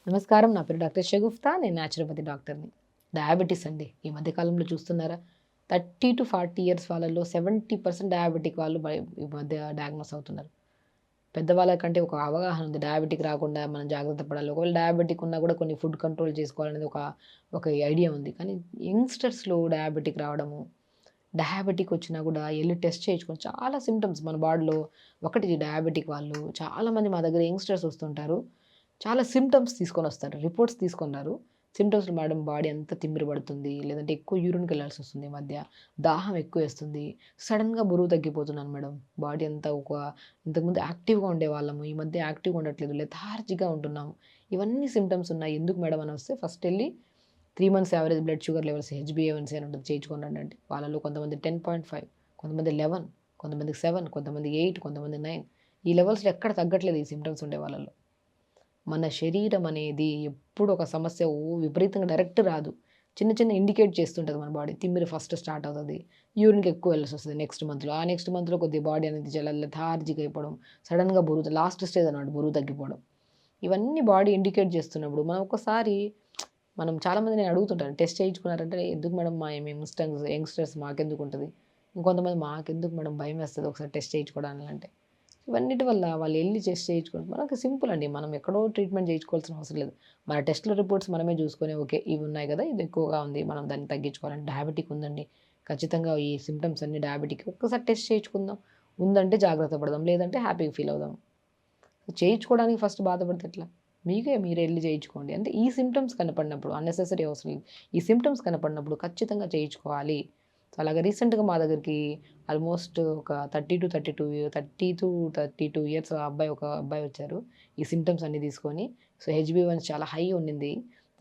నమస్కారం. నా పేరు డాక్టర్ షగుఫ్తా. నేను న్యాచురోపతి డాక్టర్‌ని. డయాబెటిస్ అండి. ఈ మధ్య కాలంలో చూస్తున్నారా? 30-40 ఇయర్స్ వాళ్ళలో 70% డయాబెటిక్ వాళ్ళు ఈ మధ్య డయాగ్నోస్ అవుతున్నారు. పెద్దవాళ్ళకంటే ఒక అవగాహన ఉంది. డయాబెటిక్ రాకుండా మనం జాగ్రత్త పడాలి. ఒకవేళ డయాబెటిక్ ఉన్నా కూడా కొన్ని ఫుడ్ కంట్రోల్ చేసుకోవాలనేది ఒక ఐడియా ఉంది. కానీ యంగ్‌స్టర్స్‌లో డయాబెటిక్ రావడము, డయాబెటిక్ వచ్చినా కూడా ఎళ్లి టెస్ట్ చేయించుకొని చాలా సింప్టమ్స్ మన బాడీలో ఒకటి డయాబెటిక్ వాళ్ళు చాలామంది మా దగ్గర యంగ్‌స్టర్స్ వస్తుంటారు. చాలా సింప్టమ్స్ తీసుకొనొస్తారు. రిపోర్ట్స్ తీసుకున్నారు. సింప్టమ్స్‌లో మేడం బాడీ అంతా తిమ్మిరి పడుతుంది. లేదంటే ఎక్కువ యూరిన్‌కెళ్ళాల్సొస్తుంది ఈ మధ్య. దాహం ఎక్కువేస్తుంది. సడెన్‌గా బరువు తగ్గిపోతున్నాను మేడం. బాడీ అంతా ఇంతకుముందు యాక్టివ్‌గా ఉండేవాళ్ళము. ఈ మధ్య యాక్టివ్‌గా ఉండట్లేదు. లెథార్జిక్‌గా ఉంటున్నాము. ఇవన్నీ సింప్టమ్స్ ఉన్నాయి. ఎందుకు మేడం అని వస్తే ఫస్ట్ ఎళ్లి 3 months average blood sugar levels హెచ్‌బీఏవన్సీ అని ఉంటది. చేయించుకొని రండి అంటే వాళ్ళలో కొంతమంది 10.5, కొంతమంది 11, కొంతమందికి 7, కొంతమందికి 8, కొంతమంది 9 ఈ లెవెల్స్‌లో ఎక్కడ తగ్గట్లేదు ఈ సింప్టమ్స్ ఉండే వాళ్ళలో. మన శరీరం అనేది ఎప్పుడు ఒక సమస్య విపరీతంగా డైరెక్ట్ రాదు. చిన్న చిన్న ఇండికేట్ చేస్తుంటది మన బాడీ. తిమ్మిరి ఫస్ట్ స్టార్ట్ అవుతది. యూరిన్‌కి ఎక్కువ వెళ్ళాల్సొస్తది నెక్స్ట్ మంత్‌లో. ఆ నెక్స్ట్ మంత్‌లో కొద్దిగా బాడీ అనేది చాలా లెథార్జిక్ అయిపోవడం. సడెన్‌గా బరువు లాస్ట్ స్టేజ్ అన్నమాట బరువు తగ్గిపోవడం. ఇవన్నీ బాడీ ఇండికేట్ చేస్తున్నప్పుడు మనం ఒక్కసారి చాలామంది నేను అడుగుతుంటాను. టెస్ట్ చేయించుకున్నారంటే, "ఎందుకు మేడం మేము యంగ్‌స్టర్స్ మాకెందుకుంటది?" ఇంకొంతమంది, "మాకెందుకు మేడం భయమేస్తది ఒకసారి టెస్ట్ చేయించుకోవడానికి" అంటే ఇవన్నిటి వల్ల వాళ్ళు ఎళ్లి టెస్ట్ చేయించుకోవడం మనకు సింపుల్ అండి. మనం ఎక్కడో ట్రీట్మెంట్ చేయించుకోవాల్సిన అవసరం లేదు. మన టెస్ట్‌ల రిపోర్ట్స్ మనమే చూసుకొని ఓకే. ఇవి ఉన్నాయి కదా! ఇది ఎక్కువగా ఉంది. మనం దాన్ని తగ్గించుకోవాలని డయాబెటిక్ ఉందండి. ఖచ్చితంగా ఈ సింప్టమ్స్ అన్నీ డయాబెటిక్ ఒక్కసారి టెస్ట్ చేయించుకుందాం. ఉందంటే జాగ్రత్త పడదాం. లేదంటే హ్యాపీగా ఫీల్ అవుదాం. చేయించుకోవడానికి ఫస్ట్ బాధపడితే ఎట్లా? మీరే ఎళ్లి చేయించుకోండి. అంటే ఈ సింప్టమ్స్ కనపడినప్పుడు అన్నెసెసరీ అవసరం లేదు. ఈ సింప్టమ్స్ కనపడినప్పుడు ఖచ్చితంగా చేయించుకోవాలి. సో, అలాగా రీసెంట్‌గా మా దగ్గరికి ఆల్మోస్ట్ ఒక 30-32 ఇయర్స్ ఒక అబ్బాయి వచ్చారు. ఈ సింప్టమ్స్ అన్నీ తీసుకొని. సో, హెచ్‌బీ1 చాలా హై ఉండింది.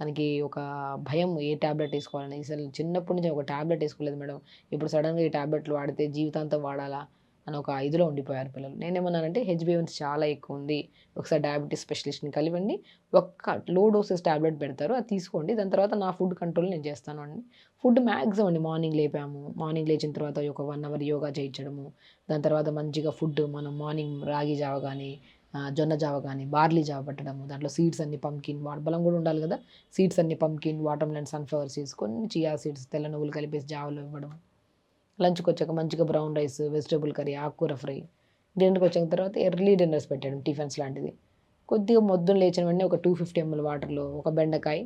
తనకి ఒక భయం ఏ టాబ్లెట్ ఏసుకోవాలని. అసలు చిన్నప్పటి నుంచి ఒక టాబ్లెట్ ఏసుకోలేదు మేడం. ఇప్పుడు సడెన్‌గా ఈ టాబ్లెట్‌లు వాడితే జీవితాంతం వాడాలా? అని ఒక ఇదిలో ఉండిపోయారు పిల్లలు. నేనేమన్నానంటే హెచ్‌బీ1 చాలా ఎక్కువుంది. ఒకసారి డయాబెటిస్ స్పెషలిస్ట్‌ని కలివండి. ఒక్క లో డోసెస్ టాబ్లెట్ పెడతారు. అది తీసుకోండి. దాని తర్వాత నా ఫుడ్ కంట్రోల్ నేను చేస్తాను అని. ఫుడ్ మాక్సిమం అండి మార్నింగ్ లేపాము. మార్నింగ్ లేచిన తర్వాత ఒక 1 అవర్ యోగా చేయించడము. దాని తర్వాత మంచిగా ఫుడ్ మనం మార్నింగ్ రాగి జావ గాని, జొన్న జావ గాని, బార్లీ జావ పట్టడము. దాంట్లో సీడ్స్ అన్ని పంకిన్ బలం కూడా ఉండాలి కదా! సీడ్స్ అన్ని pumpkin, water melon, sunflower seeds, కొన్ని చియా సీడ్స్, తెల్ల నువ్వులు కలిపేసి జావలో ఇవ్వడం. లంచ్‌కొచ్చాక మంచిగా బ్రౌన్ రైస్, వెజిటబుల్ కర్రీ, ఆకుకూర ఫ్రై. డిన్నర్‌కొచ్చిన తర్వాత ఎర్లీ డిన్నర్స్ పెట్టాడు టిఫిన్స్ లాంటిది. కొద్దిగా మొద్దున లేచిన వెంటనే ఒక 250 ఎంఎల్ వాటర్‌లో ఒక బెండకాయ,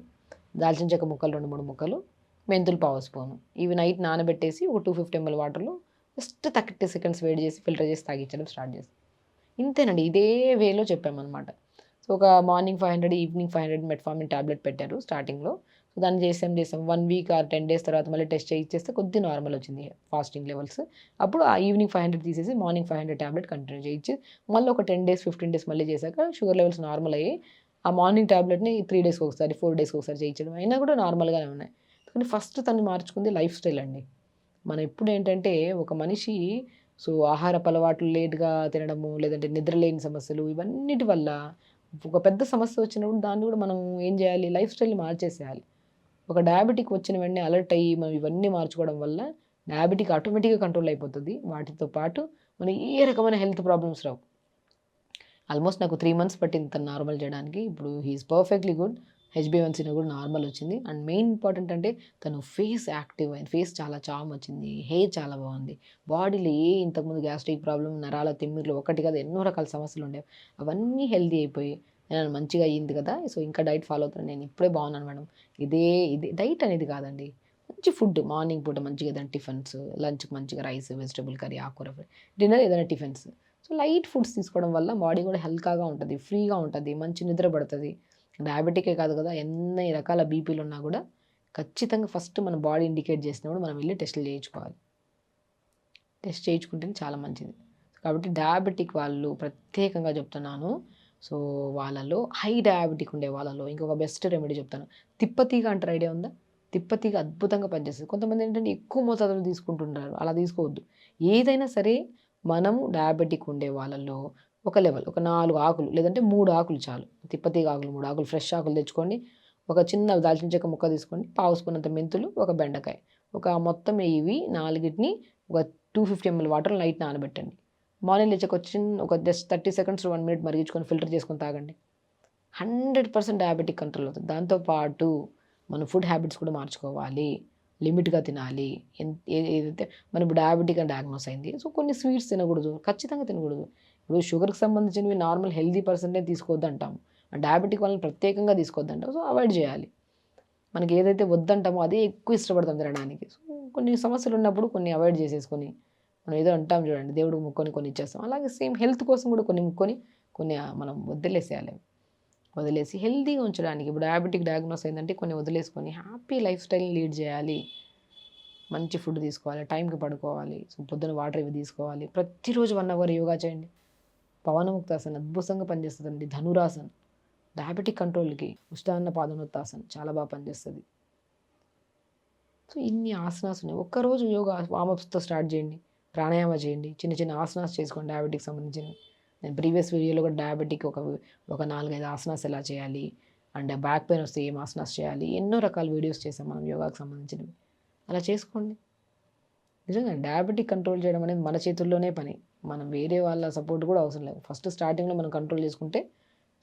దాల్చిన చెక్క ముక్కలు 2, 3 ముక్కలు, మెంతులు పావు స్పూను. ఇవి నైట్ నానబెట్టేసి ఒక 250 ఎంఎల్ వాటర్‌లో జస్ట్ 30 సెకండ్స్ వేడి చేసి ఫిల్టర్ చేసి తాగిచ్చడం స్టార్ట్ చేశాం. ఇంతేనండి. ఇదే వేలో చెప్పామనమాట. సో, ఒక మార్నింగ్ 500, ఈవినింగ్ 500 మెట్ఫార్మిన్ టాబ్లెట్ పెట్టారు స్టార్టింగ్‌లో. సో, దాన్ని చేసాం. 1 వీక్ ఆర్ 10 డేస్ తర్వాత మళ్ళీ టెస్ట్ చేయిచ్చేస్తే కొద్దిగా నార్మల్ వచ్చింది ఫాస్టింగ్ లెవెల్స్. అప్పుడు ఆ ఈవినింగ్ 500 తీసేసి మార్నింగ్ 500 టాబ్లెట్ కంటిన్యూ చేయించి, మళ్ళీ ఒక 10 డేస్, 15 డేస్ మళ్ళీ చేశాక షుగర్ లెవెల్స్ నార్మల్ అయ్యాయి. ఆ మార్నింగ్ టాబ్లెట్‌ని 3 డేస్‌కి ఒకసారి, 4 డేస్‌కి ఒకసారి చేయించడం. అయినా కూడా నార్మల్‌గానే ఉన్నాయి. కానీ ఫస్ట్ తను మార్చుకుంది లైఫ్ స్టైల్ అండి. మనం ఎప్పుడేంటంటే ఒక మనిషి ఆహారపు అలవాట్లు లేట్‌గా తినడము, లేదంటే నిద్రలేని సమస్యలు ఇవన్నిటి వల్ల ఒక పెద్ద సమస్య వచ్చినప్పుడు దాన్ని కూడా మనం ఏం చేయాలి? లైఫ్ స్టైల్‌ని మార్చేసేయాలి. ఒక డయాబెటిక్ వచ్చిన వెంటనే అలర్ట్ అయ్యి మనం ఇవన్నీ మార్చుకోవడం వల్ల డయాబెటిక్ ఆటోమేటిక్‌గా కంట్రోల్ అయిపోతది. వాటితో పాటు మనం ఏ రకమైన హెల్త్ ప్రాబ్లమ్స్ రావు. ఆల్మోస్ట్ నాకు 3 మంత్స్ పట్టింది తను నార్మల్ చేయడానికి. ఇప్పుడు హి ఈస్ పర్ఫెక్ట్‌లీ గుడ్. హెచ్‌బీ1సీ కూడా నార్మల్ వచ్చింది. అండ్ మెయిన్ ఇంపార్టెంట్ అంటే తను ఫేస్ యాక్టివ్ అయింది. ఫేస్ చాలా చామ్ వచ్చింది. హెయిర్ చాలా బాగుంది. బాడీలో ఇంతకుముందు గ్యాస్ట్రిక్ ప్రాబ్లమ్, నరాల తిమ్మిర్లు ఒకటి కాదు ఎన్నో రకాల సమస్యలు ఉండేవి. అవన్నీ హెల్తీ అయిపోయి నేను మంచిగా అయింది కదా! సో, ఇంకా డైట్ ఫాలో అవుతున్నాను. నేను ఇప్పుడే బాగున్నాను మేడం. ఇదే ఇదే డైట్ అనేది కాదండి. మంచి ఫుడ్ మార్నింగ్ పూట మంచిగా ఏదైనా టిఫిన్స్, లంచ్‌కి మంచిగా రైస్, వెజిటబుల్ కర్రీ, ఆకుకూర ఫ్రై, డిన్నర్ ఏదైనా టిఫిన్స్. సో, లైట్ ఫుడ్స్ తీసుకోవడం వల్ల బాడీ కూడా హల్కాగా ఉంటది. ఫ్రీగా ఉంటది. మంచి నిద్ర పడతది. డయాబెటికే కాదు కదా! ఎన్ని రకాల బీపీలున్నా కూడా ఖచ్చితంగా ఫస్ట్ మన బాడీ ఇండికేట్ చేసినప్పుడు మనం వెళ్లి టెస్టులు చేయించుకోవాలి. టెస్ట్ చేయించుకుంటేనే చాలా మంచిది. కాబట్టి డయాబెటిక్ వాళ్ళు ప్రత్యేకంగా చెప్తున్నాను. సో, వాళ్ళలో హై డయాబెటిక్ ఉండే వాళ్ళలో ఇంకొక బెస్ట్ రెమెడీ చెప్తాను. తిప్పతీగ అంటారు ఐడియా ఉందా? తిప్పతీగ అద్భుతంగా పనిచేస్తది. కొంతమంది ఏంటంటే ఎక్కువ మోతాదులో తీసుకుంటుంటారు. అలా తీసుకోవద్దు. ఏదైనా సరే మనము డయాబెటిక్ ఉండే వాళ్ళలో ఒక లెవెల్ ఒక 4 ఆకులు లేదంటే 3 ఆకులు చాలు. తిప్పతీగ ఆకులు 3 ఆకులు ఫ్రెష్ ఆకులు తెచ్చుకోండి. ఒక చిన్న దాల్చిన చెక్క ముక్క తీసుకోండి. పావు స్పూన్ అంత మెంతులు, ఒక బెండకాయ. మొత్తం ఇవి నాలుగిటిని ఒక 250 ఎంఎల్ వాటర్‌లో నైట్ నానబెట్టండి. మార్నింగ్ లేచాక ఒక జస్ట్ 30 సెకండ్స్ టు 1 మినిట్ మరిగించుకొని ఫిల్టర్ చేసుకొని తాగండి. 100% డయాబెటిక్ కంట్రోల్ అవుతుంది. దాంతో పాటు మన ఫుడ్ హ్యాబిట్స్ కూడా మార్చుకోవాలి. లిమిట్‌గా తినాలి. ఏదైతే మనం ఇప్పుడు డయాబెటిక్ అని డయాగ్నోస్ అయింది. సో, కొన్ని స్వీట్స్ తినకూడదు. ఖచ్చితంగా తినకూడదు. ఇప్పుడు షుగర్‌కి సంబంధించినవి నార్మల్ హెల్తీ పర్సన్‌నే తీసుకోవద్దంటాం. డయాబెటిక్ వాళ్ళని ప్రత్యేకంగా తీసుకోవద్దంటాం. సో, అవాయిడ్ చేయాలి. మనకి ఏదైతే వద్దంటామో అదే ఎక్కువ ఇష్టపడతాం తినడానికి. సో, కొన్ని సమస్యలున్నప్పుడు కొన్ని అవాయిడ్ చేసేసుకొని, మనం ఏదో అంటాం చూడండి, దేవుడికి మొక్కొని కొన్ని ఇచ్చేస్తాం. అలాగే సేమ్ హెల్త్ కోసం కూడా కొన్ని మొక్కొని, కొన్ని మనం వదిలేసేయాలి. వదిలేసి హెల్తీగా ఉంచడానికి ఇప్పుడు డయాబెటిక్ డయాగ్నోస్ అయిందంటే కొన్ని వదిలేసుకొని హ్యాపీ లైఫ్ స్టైల్‌ని లీడ్ చేయాలి. మంచి ఫుడ్ తీసుకోవాలి. టైంకి పడుకోవాలి. సో, పొద్దున వాటర్ ఇవి తీసుకోవాలి. ప్రతిరోజు 1 అవర్ యోగా చేయండి. పవనముక్తాసన్ అద్భుతంగా పనిచేస్తదండి. ధనురాసన్ డయాబెటిక్ కంట్రోల్‌కి. ఉష్టాన్న పాదోనోత్తాసన్ చాలా బాగా పనిచేస్తది. సో, ఇన్ని ఆసనాస్ ఉన్నాయి. ఒక్కరోజు యోగా వార్మప్స్‌తో స్టార్ట్ చేయండి. ప్రాణాయామ చేయండి. చిన్న చిన్న ఆసనాస్ చేసుకోండి డయాబెటిక్‌కి సంబంధించినవి. నేను ప్రీవియస్ వీడియోలో కూడా డయాబెటిక్ ఒక 4, 5 ఆసనాస్ ఎలా చేయాలి, అండ్ బ్యాక్ పెయిన్ వస్తే ఏం ఆసనాస్ చేయాలి, ఎన్నో రకాల వీడియోస్ చేసాం మనం యోగాకు సంబంధించినవి. అలా చేసుకోండి. నిజంగా డయాబెటిక్ కంట్రోల్ చేయడం అనేది మన చేతుల్లోనే పని. మనం వేరే వాళ్ళ సపోర్ట్ కూడా అవసరం లేదు. ఫస్ట్ స్టార్టింగ్‌లో మనం కంట్రోల్ చేసుకుంటే,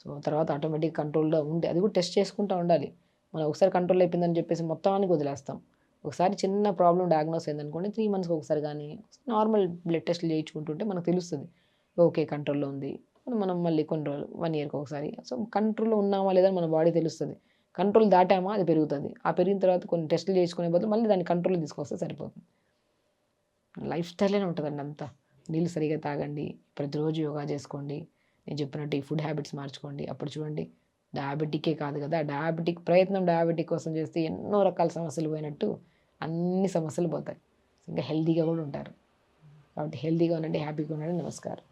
సో, తర్వాత ఆటోమేటిక్ కంట్రోల్‌లో ఉంది. అది కూడా టెస్ట్ చేసుకుంటా ఉండాలి. మనం ఒకసారి కంట్రోల్ అయిపోయిందని చెప్పేసి మొత్తానికి వదిలేస్తాం. ఒకసారి చిన్న ప్రాబ్లమ్ డయాగ్నోస్ అయిందనుకోండి, 3 మంత్స్‌కి ఒకసారి గానీ, నార్మల్ బ్లడ్ టెస్ట్‌లు చేయించుకుంటుంటే మనకు తెలుస్తది. ఓకే. కంట్రోల్‌లో ఉంది. మనం మళ్ళీ కొన్ని రోజులు 1 ఇయర్‌కి ఒకసారి, సో, కంట్రోల్‌లో ఉన్నామా లేదా అని మన బాడీ తెలుస్తది. కంట్రోల్ దాటామా అది పెరుగుతది. ఆ పెరిగిన తర్వాత కొన్ని టెస్ట్‌లు చేయించుకునే బదులు మళ్ళీ దాన్ని కంట్రోల్‌లో తీసుకొస్తే సరిపోతుంది. లైఫ్ స్టైల్‌లోనే ఉంటదండి అంతా. నీళ్ళు సరిగ్గా తాగండి. ప్రతిరోజు యోగా చేసుకోండి. నేను చెప్పినట్టు ఈ ఫుడ్ హ్యాబిట్స్ మార్చుకోండి. అప్పుడు చూడండి, డయాబెటికే కాదు కదా! డయాబెటిక్ కోసం చేస్తే ఎన్నో రకాల సమస్యలు పోయినట్టు అన్ని సమస్యలు పోతాయి. ఇంకా హెల్తీగా కూడా ఉంటారు. కాబట్టి హెల్తీగా ఉండండి. హ్యాపీగా ఉండండి. నమస్కారం.